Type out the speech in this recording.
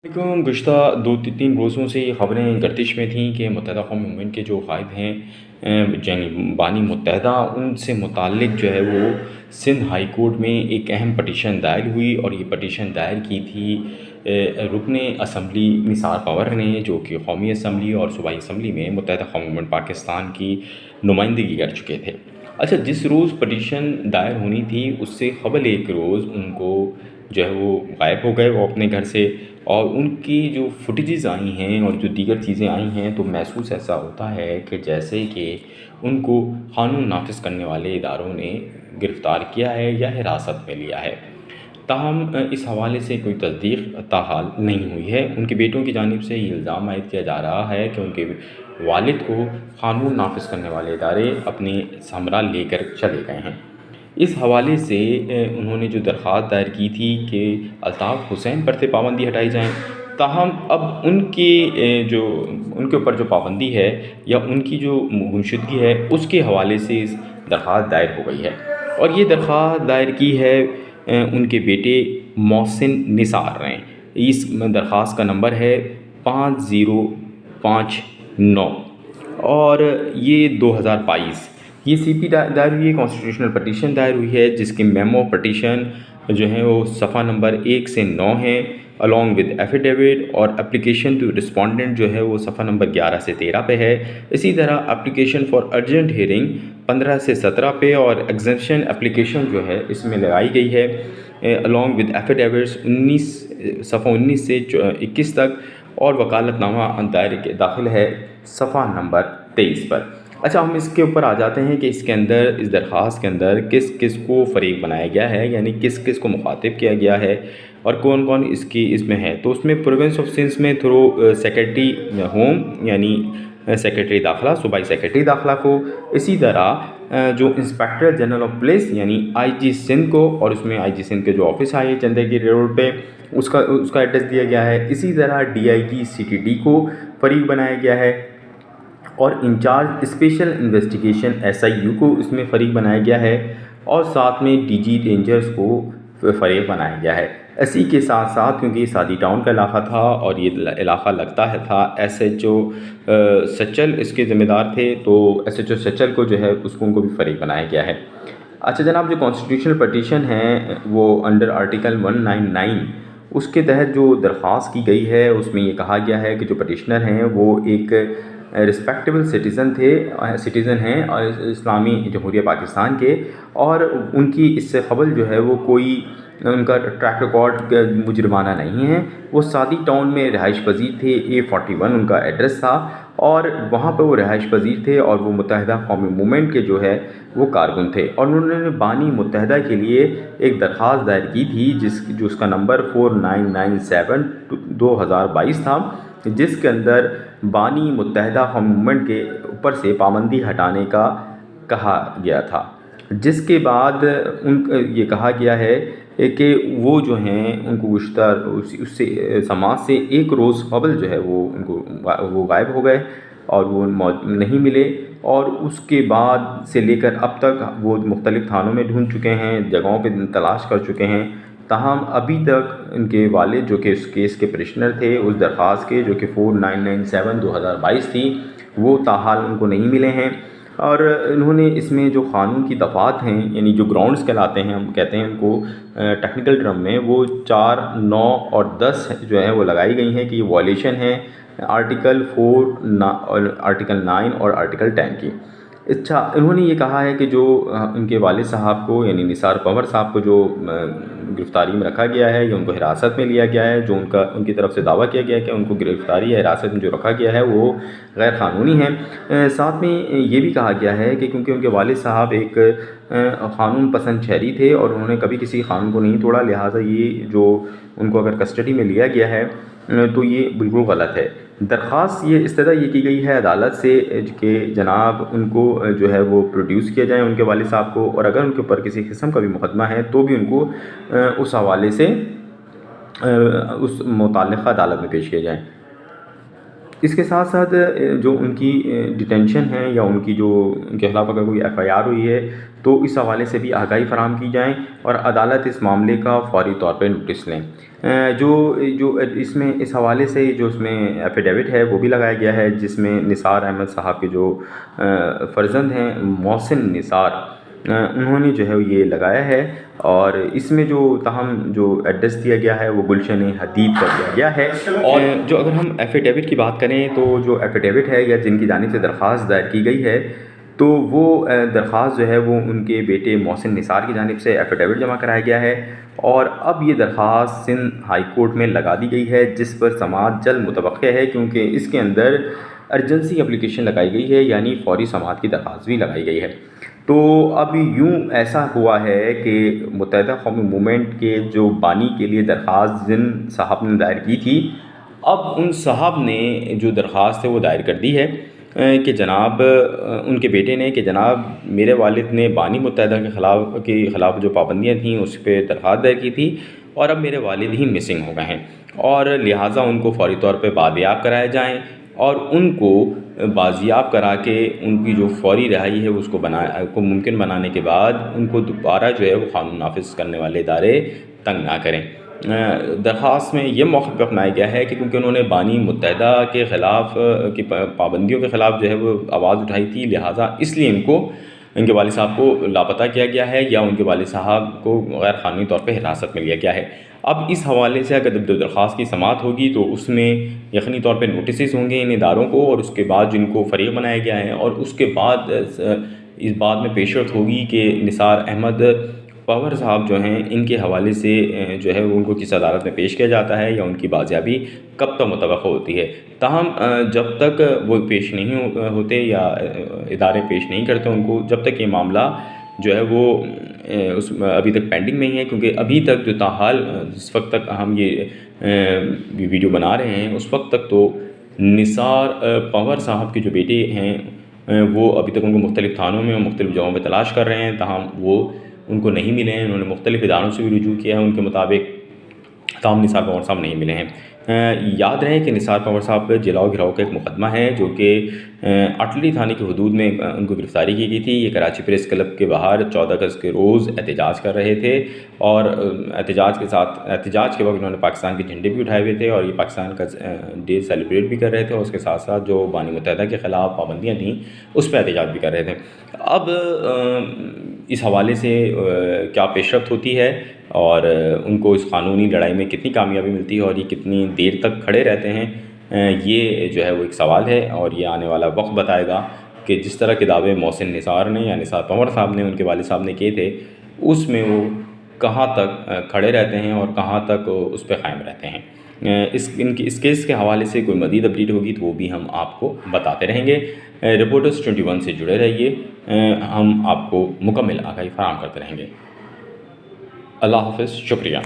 गुज़श्ता 2-3 रोज़ों से ये ख़बरें गर्दिश में थीं कि मुत्तहदा क़ौम मूवमेंट के जो क़ायद हैं बानी मुत्तहदा उनसे मुताल्लिक़ जो है वो सिंध हाई कोर्ट में एक अहम पटिशन दायर हुई और ये पटिशन दायर की थी रुकने असम्बली निसार पंवर ने, जो कि कौमी असम्बली और सूबाई असम्बली में मुत्तहदा क़ौम मूवमेंट पाकिस्तान की नुमाइंदगी कर चुके थे। अच्छा, जिस रोज़ पटिशन दायर होनी थी उससे क़बल एक रोज़ उनको जो है वो गायब हो गए वो अपने घर से, और उनकी जो फुटेजेस आई हैं और जो दीगर चीज़ें आई हैं तो महसूस ऐसा होता है कि जैसे कि उनको क़ानून नाफ़िज़ करने वाले इदारों ने गिरफ़्तार किया है या हिरासत में लिया है। ताहम इस हवाले से कोई तस्दीक़ ताहाल नहीं हुई है। उनके बेटों की जानिब से ये इल्ज़ाम आयद किया जा रहा है कि उनके वालिद को क़ानून नाफ़िज़ करने वाले इदारे अपने हमरा लेकर चले गए हैं। इस हवाले से उन्होंने जो दरख़्वास्त दायर की थी कि अल्ताफ़ हुसैन पर से पाबंदी हटाई जाए, ताहम अब जो उनके ऊपर जो पाबंदी है या उनकी जो गुमशुदगी है उसके हवाले से इस दरख़्वास्त दायर हो गई है। और ये दरख़्वास्त दायर की है उनके बेटे मोहसिन निसार ने। इस दरख़्वास्त का नंबर है 5059 और ये 2022 ये सीपी दायर हुई है, कॉन्स्टिट्यूशनल पटिशन दायर हुई है, जिसके मेमो पटिशन जो है वो सफ़ा नंबर 1 से 9 है, अलॉन्ग विद एफिडेविट, और एप्लीकेशन टू रिस्पोंडेंट जो है वो सफ़ा नंबर 11 से 13 पे है। इसी तरह एप्लीकेशन फॉर अर्जेंट हियरिंग 15 से 17 पे, और एग्जेम्पशन एप्लीकेशन जो है इसमें लगाई गई है अलॉन्ग विद एफिडेविट्स सफ़ा 19 से 21 तक, और वकालतनामा दाखिल है सफ़ा नंबर 23 पर। अच्छा, हम इसके ऊपर आ जाते हैं कि इसके अंदर, इस दरख़्वास्त के अंदर किस किस को फ़रीक बनाया गया है, यानी किस किस को मुखातिब किया गया है और कौन कौन इसमें है। तो उसमें प्रोविंस ऑफ सिंध में थ्रू सेक्रेटरी होम यानी सेक्रेटरी दाखिला, सूबाई सेक्रेटरी दाखिला को, इसी तरह जो इंस्पेक्टर जनरल ऑफ पुलिस यानी आईजी सिंध को, और उसमें आईजी सिंध के जो ऑफिस है चंदेगिरी रोड पे उसका एड्रेस दिया गया है। इसी तरह डीआईजी सीटीडी को फ़रीक बनाया गया है, और इंचार्ज स्पेशल इन्वेस्टिगेशन एसआईयू को इसमें फ़रीक बनाया गया है, और साथ में डीजी रेंजर्स को फ़रीक बनाया गया है। इसी के साथ साथ, क्योंकि सादी टाउन का इलाक़ा था और ये इलाक़ा लगता है था एसएचओ सचल इसके ज़िम्मेदार थे, तो एसएचओ सचल को जो है उनको भी फ़रीक बनाया गया है। अच्छा जनाब, जो कॉन्स्टिट्यूशनल पटिशन है वो अंडर आर्टिकल 199 उसके तहत जो दरख्वास्त की गई है उसमें ये कहा गया है कि जो पटिशनर हैं वो एक रिस्पेक्टेबल सिटीज़न हैं और इस्लामी जमहूरिया पाकिस्तान के, और उनकी इससे क़बल जो है वो कोई उनका ट्रैक रिकॉर्ड मुजरमाना नहीं है। वो सादी टाउन में रहाइश पज़ीर थे, A41 उनका एड्रेस था, और वहाँ पर वो रहाइश पज़ीर थे, और वो मुत्तहदा क़ौमी मूवमेंट के जो है वो कारकुन थे, और उन्होंने बानी मुत्तहदा के लिए एक दरख्वास्त दायर की थी जो उसका नंबर 4997 2022 था, जिसके अंदर बानी मुत्तहदा क़ौमी मूवमेंट के ऊपर से पाबंदी हटाने का कहा गया था। जिसके बाद ये कहा गया है कि वो जो हैं उनको उससे समाज से एक रोज़ क़बल जो है वो गायब हो गए और वो नहीं मिले, और उसके बाद से लेकर अब तक वो मुख्तलिफ़ थानों में ढूंढ चुके हैं, जगहों पे तलाश कर चुके हैं, ताहम अभी तक उनके वालिद जो कि उस केस के पटिशनर थे उस दरख्वास्त के, जो कि 4997 2022 थी, वो ताहाल उनको नहीं मिले हैं। और इन्होंने इसमें जो क़ानून की दफ़ात हैं, यानी जो ग्राउंड्स कहलाते हैं, हम कहते हैं उनको टेक्निकल टर्म में, वो 4, 9 और 10 जो है वो लगाई गई हैं कि ये वॉयलेशन है आर्टिकल आर्टिकल 9 और आर्टिकल 10 की। अच्छा, इन्होंने ये कहा है कि जो उनके वालिद साहब को यानी निसार पंवर साहब को जो गिरफ़्तारी में रखा गया है या उनको हिरासत में लिया गया है, जो उनकी तरफ से दावा किया गया है कि उनको गिरफ़्तारी या हिरासत में जो रखा गया है वो गैर क़ानूनी है। साथ में ये भी कहा गया है कि क्योंकि उनके वालिद साहब एक क़ानून पसंद शहरी थे और उन्होंने कभी किसी क़ानून को नहीं तोड़ा, लिहाजा ये जो उनको अगर कस्टडी में लिया गया है तो ये बिल्कुल गलत है। दरख्वास्त ये इस तरह ये की गई है अदालत से कि जनाब उनको जो है वो प्रोड्यूस किया जाए उनके वालिद साहब को, और अगर उनके ऊपर किसी किस्म का भी मुकदमा है तो भी उनको उस हवाले से उस मुताल्लिक़ा अदालत में पेश किया जाए। इसके साथ साथ जो उनकी डिटेंशन है या उनकी जो उनके खिलाफ़ अगर कोई एफ़आईआर हुई है तो इस हवाले से भी आगाही फ़राहम की जाए और अदालत इस मामले का फ़ौरी तौर पे नोटिस लें। जो जो इसमें इस हवाले से जो इसमें एफ़िडेविट है वो भी लगाया गया है, जिसमें निसार अहमद साहब के जो फ़र्ज़ंद हैं मोहसिन निसार, उन्होंने जो है ये लगाया है। और इसमें जो ताहम जो एड्रेस दिया गया है वो गुलशन हदीद का दिया गया है। और जो अगर हम एफ़िडेविट की बात करें तो जो एफ़िडेविट है या जिनकी जानिब से दरख्वास्त दायर की गई है तो वो दरख्वास्त जो है वो उनके बेटे मोहसिन निसार की जानिब से एफ़िडेविट जमा कराया गया है। और अब ये दरख्वास्त सिंध हाई कोर्ट में लगा दी गई है, जिस पर समाअत जल्द मुतवक्किल है, क्योंकि इसके अंदर अर्जेंसी एप्लीकेशन लगाई गई है, यानी फ़ौरी समाअत की दरख्वास्त भी लगाई गई है। तो अब यूँ ऐसा हुआ है कि मुत्तहिदा कौमी मूवमेंट के जो बानी के लिए दरख्वास्त जिन साहब ने दायर की थी, अब उन साहब ने जो दरख्वास्त है वो दायर कर दी है कि जनाब उनके बेटे ने कि जनाब मेरे वालिद ने बानी मुत्तहिदा के ख़िलाफ़ जो पाबंदियाँ थीं उस पर दरख्वास्त दायर की थी और अब मेरे वालिद ही मिसिंग हो गए हैं और लिहाजा उनको फ़ौरी तौर पे बादियाब कराए जाएँ और उनको बाजियाब करा के उनकी जो फ़ौरी रिहाई है उसको मुमकिन बनाने के बाद उनको दोबारा जो है वो क़ानून नाफिज़ करने वाले इदारे तंग ना करें। दरख्वास्त में ये मौक़िफ़ अपनाया गया है कि क्योंकि उन्होंने बानी मुत्तहिदा के ख़िलाफ़ की पाबंदियों के ख़िलाफ़ जो है वो आवाज़ उठाई थी, लिहाजा इसलिए इनके वालिद साहब को लापता किया गया है या उनके वालिद साहब को गैर क़ानूनी तौर पे हिरासत में लिया गया है। अब इस हवाले से अगर दरख्वास्त की समाअत होगी तो उसमें यकीनी तौर पे नोटिस होंगे इन इदारों को और उसके बाद जिनको फ़रीक़ बनाया गया है और उसके बाद इस बात में पेशरफ़्त होगी कि निसार अहमद पवर साहब जो हैं इनके हवाले से जो है उनको किस अदालत में पेश किया जाता है या उनकी बाजियाबी कब तक मुतवक्किल होती है। ताहम जब तक वो पेश नहीं होते या इदारे पेश नहीं करते उनको, जब तक ये मामला जो है वो अभी तक पेंडिंग में ही है, क्योंकि अभी तक जो ताहाल जिस वक्त तक हम ये वीडियो बना रहे हैं उस वक्त तक तो निसार पवर साहब के जो बेटे हैं वो अभी तक उनको मुख्तलिफ़ थानों में और मुख्तलिफ़ जगहों पर तलाश कर रहे हैं, ताहम वो उनको नहीं मिले हैं। उन्होंने मुख्तलिफ़ इदारों से भी रुजू किया है, उनके मुताबिक ताहम निसार पवर साहब नहीं मिले हैं। याद रहे कि निसार पवर साहब पर जलाओ घिराव का एक मुकदमा है जो कि अटली थाने की हदूद में उनको गिरफ़्तारी की गई थी। ये कराची प्रेस क्लब के बाहर 14 अगस्त के रोज़ एहतजाज कर रहे थे और एहतजाज के वक्त उन्होंने पाकिस्तान के झंडे भी उठाए हुए थे और ये पाकिस्तान का डे सेलिब्रेट भी कर रहे थे और उसके साथ साथ जो बानी मुत्तहिदा के ख़िलाफ़ पाबंदियाँ थीं उस पर एहतजाज भी कर रहे थे। अब इस हवाले से क्या पेशरफ़्त होती है और उनको इस क़ानूनी लड़ाई में कितनी कामयाबी मिलती है और ये कितनी देर तक खड़े रहते हैं, ये जो है वो एक सवाल है और ये आने वाला वक्त बताएगा कि जिस तरह के दावे मोहसिन निसार ने या निसार पवर साहब ने उनके वालिद साहब ने किए थे उसमें वो कहाँ तक खड़े रहते हैं और कहाँ तक उस पर कायम रहते हैं। इस केस के हवाले से कोई मज़ीद अपडेट होगी तो वो भी हम आपको बताते रहेंगे। रिपोर्टर्स 21 से जुड़े रहिए, हम आपको मुकम्मल आगाही फराहम करते रहेंगे। अल्लाह हाफ़िज़, शुक्रिया।